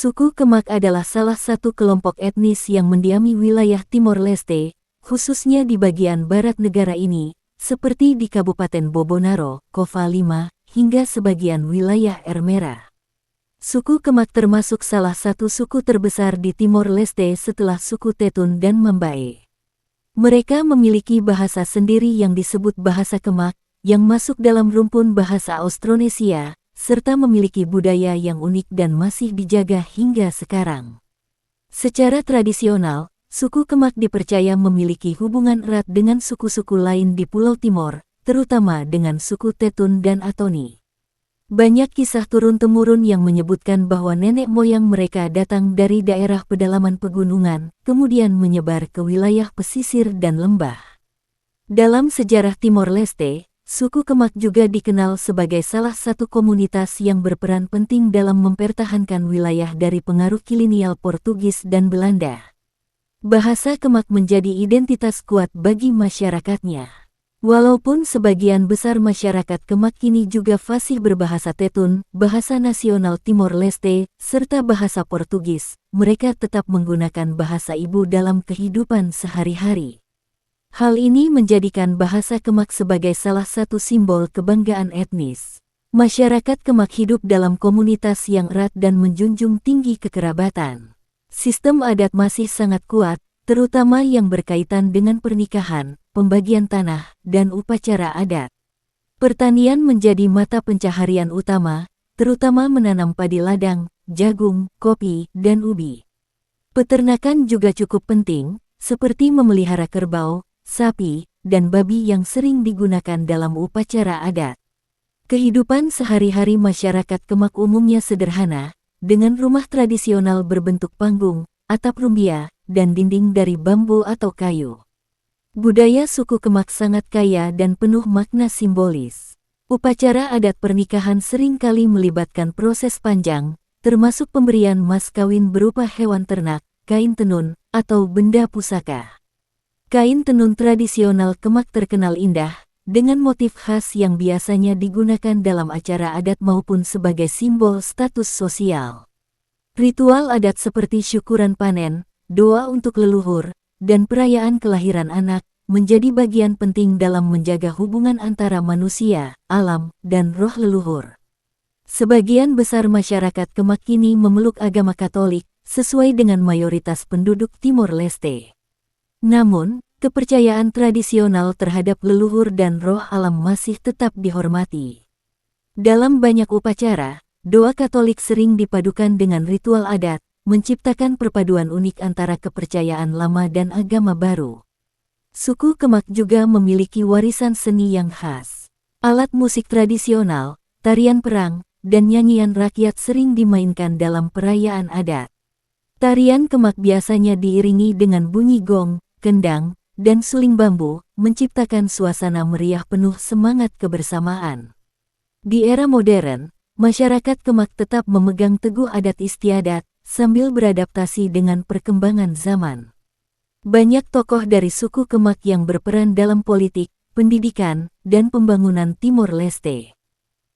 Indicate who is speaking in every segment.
Speaker 1: Suku Kemak adalah salah satu kelompok etnis yang mendiami wilayah Timor Leste, khususnya di bagian barat negara ini, seperti di Kabupaten Bobonaro, Kova Lima, hingga sebagian wilayah Air Merah. Suku Kemak termasuk salah satu suku terbesar di Timor Leste setelah suku Tetun dan Mambae. Mereka memiliki bahasa sendiri yang disebut bahasa Kemak, yang masuk dalam rumpun bahasa Austronesia, serta memiliki budaya yang unik dan masih dijaga hingga sekarang. Secara tradisional, suku Kemak dipercaya memiliki hubungan erat dengan suku-suku lain di Pulau Timor, terutama dengan suku Tetun dan Atoni. Banyak kisah turun-temurun yang menyebutkan bahwa nenek moyang mereka datang dari daerah pedalaman pegunungan, kemudian menyebar ke wilayah pesisir dan lembah. Dalam sejarah Timor Leste, suku Kemak juga dikenal sebagai salah satu komunitas yang berperan penting dalam mempertahankan wilayah dari pengaruh kolonial Portugis dan Belanda. Bahasa Kemak menjadi identitas kuat bagi masyarakatnya. Walaupun sebagian besar masyarakat Kemak kini juga fasih berbahasa Tetun, bahasa nasional Timor Leste, serta bahasa Portugis, mereka tetap menggunakan bahasa ibu dalam kehidupan sehari-hari. Hal ini menjadikan bahasa Kemak sebagai salah satu simbol kebanggaan etnis. Masyarakat Kemak hidup dalam komunitas yang erat dan menjunjung tinggi kekerabatan. Sistem adat masih sangat kuat, terutama yang berkaitan dengan pernikahan, pembagian tanah, dan upacara adat. Pertanian menjadi mata pencaharian utama, terutama menanam padi ladang, jagung, kopi, dan ubi. Peternakan juga cukup penting, seperti memelihara kerbau, sapi, dan babi yang sering digunakan dalam upacara adat. Kehidupan sehari-hari masyarakat Kemak umumnya sederhana, dengan rumah tradisional berbentuk panggung, atap rumbia, dan dinding dari bambu atau kayu. Budaya suku Kemak sangat kaya dan penuh makna simbolis. Upacara adat pernikahan seringkali melibatkan proses panjang, termasuk pemberian mas kawin berupa hewan ternak, kain tenun, atau benda pusaka. Kain tenun tradisional Kemak terkenal indah, dengan motif khas yang biasanya digunakan dalam acara adat maupun sebagai simbol status sosial. Ritual adat seperti syukuran panen, doa untuk leluhur, dan perayaan kelahiran anak, menjadi bagian penting dalam menjaga hubungan antara manusia, alam, dan roh leluhur. Sebagian besar masyarakat Kemak kini memeluk agama Katolik, sesuai dengan mayoritas penduduk Timor Leste. Namun, kepercayaan tradisional terhadap leluhur dan roh alam masih tetap dihormati. Dalam banyak upacara, doa Katolik sering dipadukan dengan ritual adat, menciptakan perpaduan unik antara kepercayaan lama dan agama baru. Suku Kemak juga memiliki warisan seni yang khas. Alat musik tradisional, tarian perang, dan nyanyian rakyat sering dimainkan dalam perayaan adat. Tarian Kemak biasanya diiringi dengan bunyi gong, kendang, dan suling bambu, menciptakan suasana meriah penuh semangat kebersamaan. Di era modern, masyarakat Kemak tetap memegang teguh adat istiadat, sambil beradaptasi dengan perkembangan zaman. Banyak tokoh dari suku Kemak yang berperan dalam politik, pendidikan, dan pembangunan Timor Leste.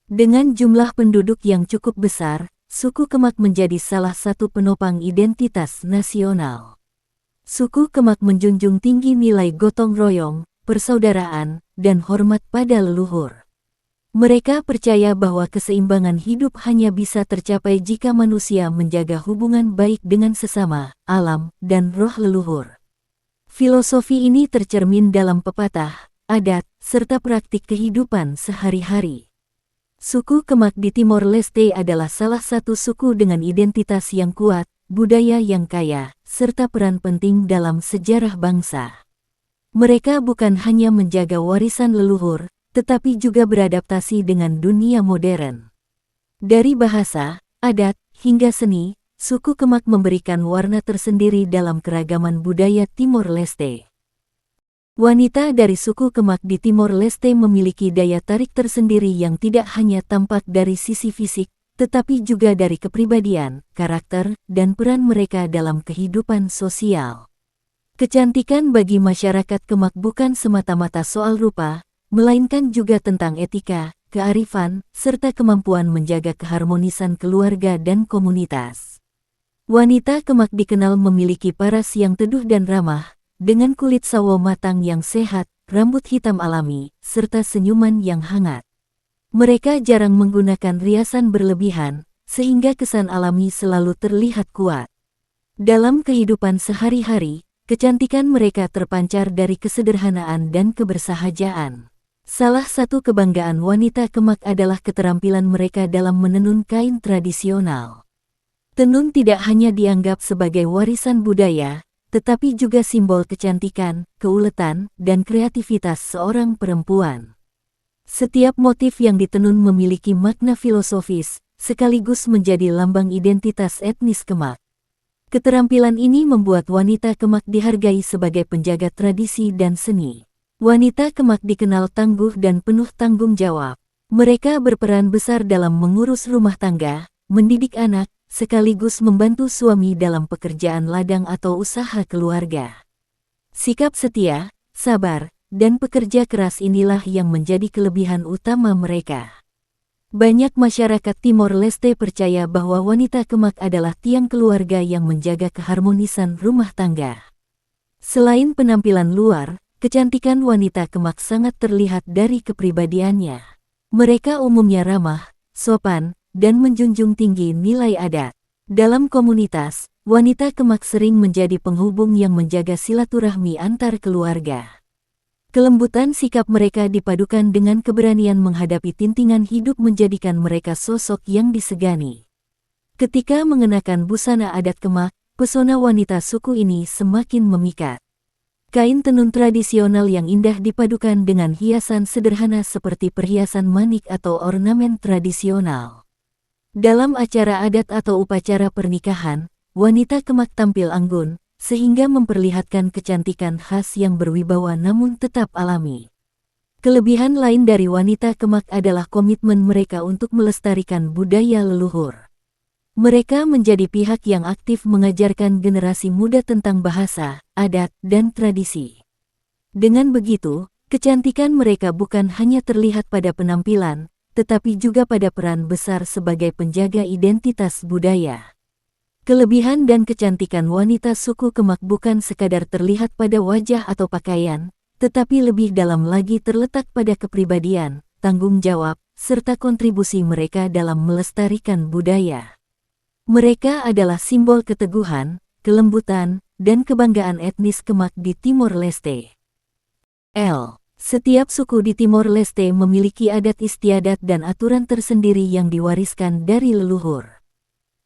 Speaker 1: Dengan jumlah penduduk yang cukup besar, suku Kemak menjadi salah satu penopang identitas nasional. Suku Kemak menjunjung tinggi nilai gotong royong, persaudaraan, dan hormat pada leluhur. Mereka percaya bahwa keseimbangan hidup hanya bisa tercapai jika manusia menjaga hubungan baik dengan sesama, alam, dan roh leluhur. Filosofi ini tercermin dalam pepatah, adat, serta praktik kehidupan sehari-hari. Suku Kemak di Timor Leste adalah salah satu suku dengan identitas yang kuat, budaya yang kaya, serta peran penting dalam sejarah bangsa. Mereka bukan hanya menjaga warisan leluhur, tetapi juga beradaptasi dengan dunia modern. Dari bahasa, adat, hingga seni, suku Kemak memberikan warna tersendiri dalam keragaman budaya Timor Leste. Wanita dari suku Kemak di Timor Leste memiliki daya tarik tersendiri yang tidak hanya tampak dari sisi fisik, tetapi juga dari kepribadian, karakter, dan peran mereka dalam kehidupan sosial. Kecantikan bagi masyarakat Kemak bukan semata-mata soal rupa, melainkan juga tentang etika, kearifan, serta kemampuan menjaga keharmonisan keluarga dan komunitas. Wanita Kemak dikenal memiliki paras yang teduh dan ramah, dengan kulit sawo matang yang sehat, rambut hitam alami, serta senyuman yang hangat. Mereka jarang menggunakan riasan berlebihan, sehingga kesan alami selalu terlihat kuat. Dalam kehidupan sehari-hari, kecantikan mereka terpancar dari kesederhanaan dan kebersahajaan. Salah satu kebanggaan wanita Kemak adalah keterampilan mereka dalam menenun kain tradisional. Tenun tidak hanya dianggap sebagai warisan budaya, tetapi juga simbol kecantikan, keuletan, dan kreativitas seorang perempuan. Setiap motif yang ditenun memiliki makna filosofis, sekaligus menjadi lambang identitas etnis Kemak. Keterampilan ini membuat wanita Kemak dihargai sebagai penjaga tradisi dan seni. Wanita Kemak dikenal tangguh dan penuh tanggung jawab. Mereka berperan besar dalam mengurus rumah tangga, mendidik anak, sekaligus membantu suami dalam pekerjaan ladang atau usaha keluarga. Sikap setia, sabar, dan pekerja keras inilah yang menjadi kelebihan utama mereka. Banyak masyarakat Timor Leste percaya bahwa wanita Kemak adalah tiang keluarga yang menjaga keharmonisan rumah tangga. Selain penampilan luar, kecantikan wanita Kemak sangat terlihat dari kepribadiannya. Mereka umumnya ramah, sopan, dan menjunjung tinggi nilai adat. Dalam komunitas, wanita Kemak sering menjadi penghubung yang menjaga silaturahmi antar keluarga. Kelembutan sikap mereka dipadukan dengan keberanian menghadapi tintingan hidup menjadikan mereka sosok yang disegani. Ketika mengenakan busana adat Kemak, pesona wanita suku ini semakin memikat. Kain tenun tradisional yang indah dipadukan dengan hiasan sederhana seperti perhiasan manik atau ornamen tradisional. Dalam acara adat atau upacara pernikahan, wanita Kemak tampil anggun, sehingga memperlihatkan kecantikan khas yang berwibawa namun tetap alami. Kelebihan lain dari wanita Kemak adalah komitmen mereka untuk melestarikan budaya leluhur. Mereka menjadi pihak yang aktif mengajarkan generasi muda tentang bahasa, adat, dan tradisi. Dengan begitu, kecantikan mereka bukan hanya terlihat pada penampilan, tetapi juga pada peran besar sebagai penjaga identitas budaya. Kelebihan dan kecantikan wanita suku Kemak bukan sekadar terlihat pada wajah atau pakaian, tetapi lebih dalam lagi terletak pada kepribadian, tanggung jawab, serta kontribusi mereka dalam melestarikan budaya. Mereka adalah simbol keteguhan, kelembutan, dan kebanggaan etnis Kemak di Timor Leste. Setiap suku di Timor Leste memiliki adat istiadat dan aturan tersendiri yang diwariskan dari leluhur.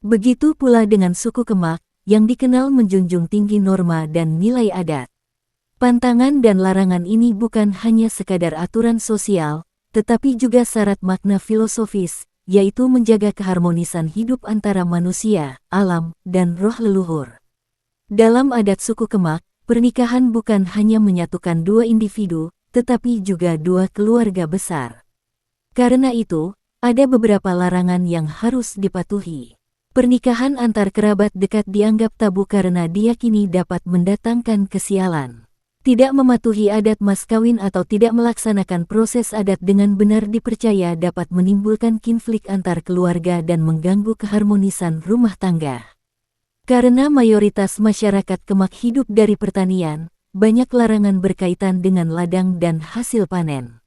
Speaker 1: Begitu pula dengan suku Kemak, yang dikenal menjunjung tinggi norma dan nilai adat. Pantangan dan larangan ini bukan hanya sekadar aturan sosial, tetapi juga syarat makna filosofis, yaitu menjaga keharmonisan hidup antara manusia, alam, dan roh leluhur. Dalam adat suku Kemak, pernikahan bukan hanya menyatukan dua individu, tetapi juga dua keluarga besar. Karena itu, ada beberapa larangan yang harus dipatuhi. Pernikahan antar kerabat dekat dianggap tabu karena diyakini dapat mendatangkan kesialan. Tidak mematuhi adat mas kawin atau tidak melaksanakan proses adat dengan benar dipercaya dapat menimbulkan konflik antar keluarga dan mengganggu keharmonisan rumah tangga. Karena mayoritas masyarakat Kemak hidup dari pertanian, banyak larangan berkaitan dengan ladang dan hasil panen.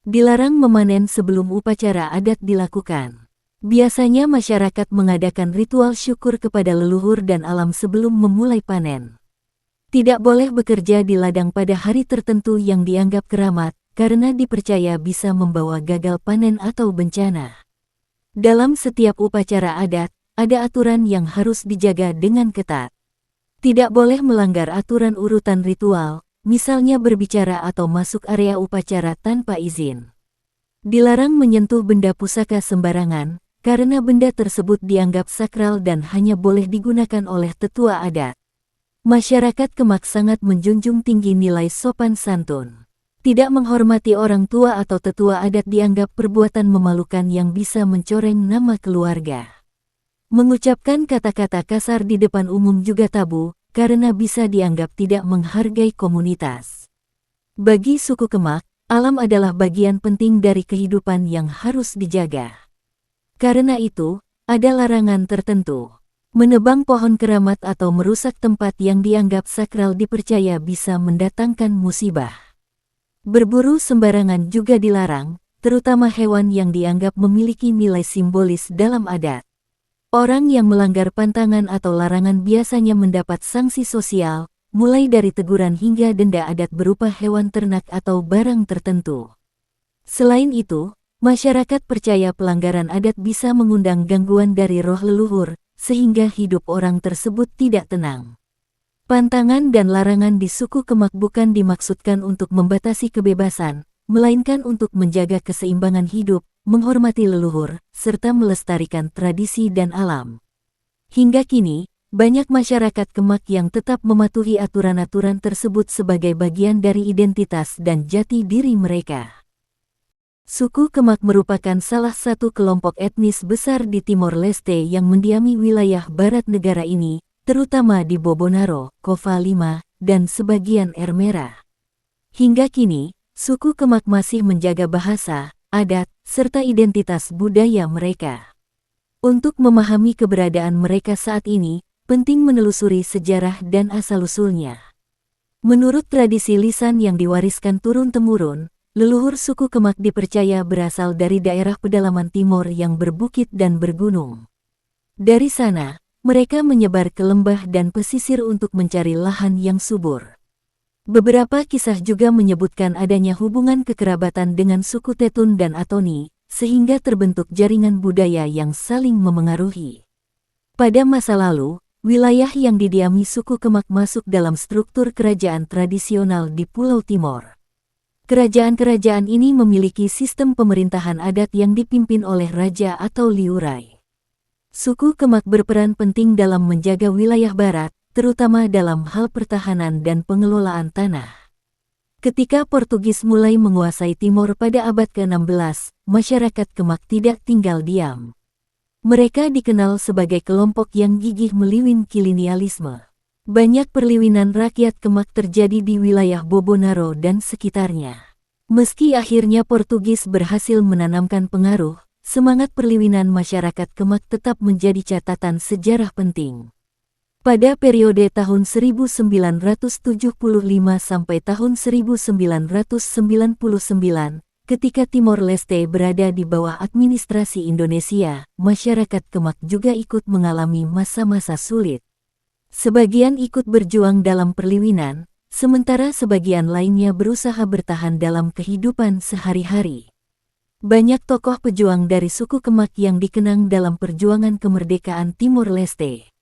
Speaker 1: Dilarang memanen sebelum upacara adat dilakukan. Biasanya masyarakat mengadakan ritual syukur kepada leluhur dan alam sebelum memulai panen. Tidak boleh bekerja di ladang pada hari tertentu yang dianggap keramat, karena dipercaya bisa membawa gagal panen atau bencana. Dalam setiap upacara adat, ada aturan yang harus dijaga dengan ketat. Tidak boleh melanggar aturan urutan ritual, misalnya berbicara atau masuk area upacara tanpa izin. Dilarang menyentuh benda pusaka sembarangan, karena benda tersebut dianggap sakral dan hanya boleh digunakan oleh tetua adat. Masyarakat Kemak sangat menjunjung tinggi nilai sopan santun. Tidak menghormati orang tua atau tetua adat dianggap perbuatan memalukan yang bisa mencoreng nama keluarga. Mengucapkan kata-kata kasar di depan umum juga tabu, karena bisa dianggap tidak menghargai komunitas. Bagi suku Kemak, alam adalah bagian penting dari kehidupan yang harus dijaga. Karena itu, ada larangan tertentu. Menebang pohon keramat atau merusak tempat yang dianggap sakral dipercaya bisa mendatangkan musibah. Berburu sembarangan juga dilarang, terutama hewan yang dianggap memiliki nilai simbolis dalam adat. Orang yang melanggar pantangan atau larangan biasanya mendapat sanksi sosial, mulai dari teguran hingga denda adat berupa hewan ternak atau barang tertentu. Selain itu, masyarakat percaya pelanggaran adat bisa mengundang gangguan dari roh leluhur, sehingga hidup orang tersebut tidak tenang. Pantangan dan larangan di suku Kemak bukan dimaksudkan untuk membatasi kebebasan, melainkan untuk menjaga keseimbangan hidup, menghormati leluhur, serta melestarikan tradisi dan alam. Hingga kini, banyak masyarakat Kemak yang tetap mematuhi aturan-aturan tersebut sebagai bagian dari identitas dan jati diri mereka. Suku Kemak merupakan salah satu kelompok etnis besar di Timor Leste yang mendiami wilayah barat negara ini, terutama di Bobonaro, Kova Lima, dan sebagian Air Merah. Hingga kini, suku Kemak masih menjaga bahasa, adat, serta identitas budaya mereka. Untuk memahami keberadaan mereka saat ini, penting menelusuri sejarah dan asal-usulnya. Menurut tradisi lisan yang diwariskan turun-temurun, leluhur suku Kemak dipercaya berasal dari daerah pedalaman timur yang berbukit dan bergunung. Dari sana, mereka menyebar ke lembah dan pesisir untuk mencari lahan yang subur. Beberapa kisah juga menyebutkan adanya hubungan kekerabatan dengan suku Tetun dan Atoni, sehingga terbentuk jaringan budaya yang saling memengaruhi. Pada masa lalu, wilayah yang didiami suku Kemak masuk dalam struktur kerajaan tradisional di Pulau Timor. Kerajaan-kerajaan ini memiliki sistem pemerintahan adat yang dipimpin oleh raja atau liurai. Suku Kemak berperan penting dalam menjaga wilayah barat, terutama dalam hal pertahanan dan pengelolaan tanah. Ketika Portugis mulai menguasai Timor pada abad ke-16, masyarakat Kemak tidak tinggal diam. Mereka dikenal sebagai kelompok yang gigih meliwin kolonialisme. Banyak perliwinan rakyat Kemak terjadi di wilayah Bobonaro dan sekitarnya. Meski akhirnya Portugis berhasil menanamkan pengaruh, semangat perliwinan masyarakat Kemak tetap menjadi catatan sejarah penting. Pada periode tahun 1975 sampai tahun 1999, ketika Timor Leste berada di bawah administrasi Indonesia, masyarakat Kemak juga ikut mengalami masa-masa sulit. Sebagian ikut berjuang dalam perliwinan, sementara sebagian lainnya berusaha bertahan dalam kehidupan sehari-hari. Banyak tokoh pejuang dari suku Kemak yang dikenang dalam perjuangan kemerdekaan Timor Leste.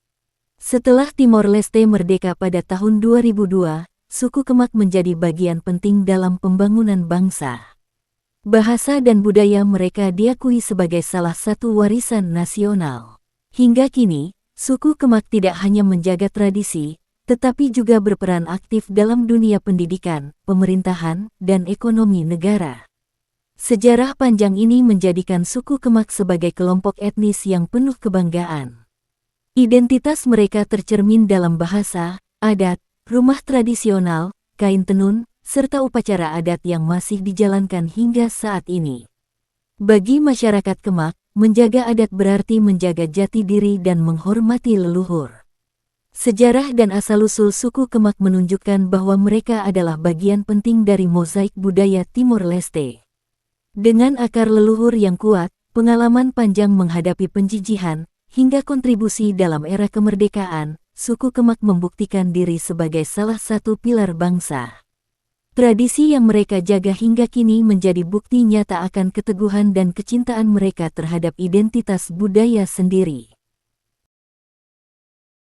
Speaker 1: Setelah Timor Leste merdeka pada tahun 2002, suku Kemak menjadi bagian penting dalam pembangunan bangsa. Bahasa dan budaya mereka diakui sebagai salah satu warisan nasional. Hingga kini, suku Kemak tidak hanya menjaga tradisi, tetapi juga berperan aktif dalam dunia pendidikan, pemerintahan, dan ekonomi negara. Sejarah panjang ini menjadikan suku Kemak sebagai kelompok etnis yang penuh kebanggaan. Identitas mereka tercermin dalam bahasa, adat, rumah tradisional, kain tenun, serta upacara adat yang masih dijalankan hingga saat ini. Bagi masyarakat Kemak, menjaga adat berarti menjaga jati diri dan menghormati leluhur. Sejarah dan asal-usul suku Kemak menunjukkan bahwa mereka adalah bagian penting dari mozaik budaya Timor Leste. Dengan akar leluhur yang kuat, pengalaman panjang menghadapi penjijihan, hingga kontribusi dalam era kemerdekaan, suku Kemak membuktikan diri sebagai salah satu pilar bangsa. Tradisi yang mereka jaga hingga kini menjadi bukti nyata akan keteguhan dan kecintaan mereka terhadap identitas budaya sendiri.